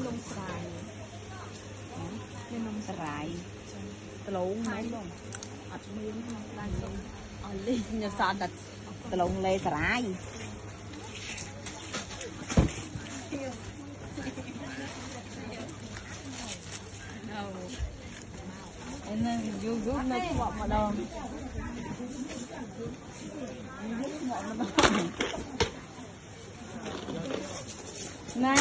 nông sài cái nông sài lộn mấy không ọt miếng đang sống ở lên nhà sao đặt lộn lê sài em vô vô nó ngọt mà đâu này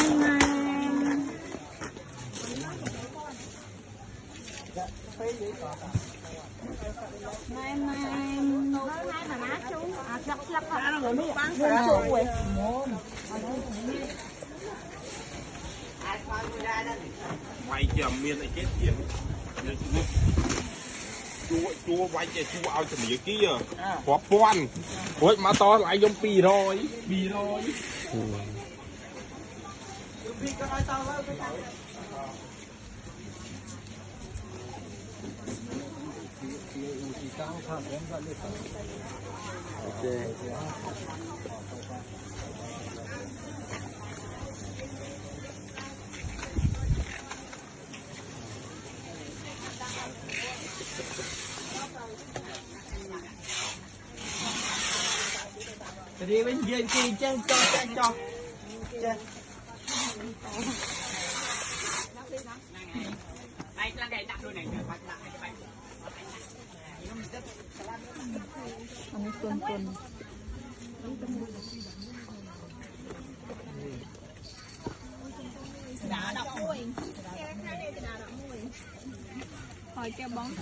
này này mà má chú lắc lắc nó rồi nó bán chú rồi quay chầm miên này chết chuyện chua quay chạy chua ao chầm gì kia có quan ôi má to lại giống bì rồi đi bên kia chân cho ăn tuần tuần đã đọc mùi hỏi cho bóng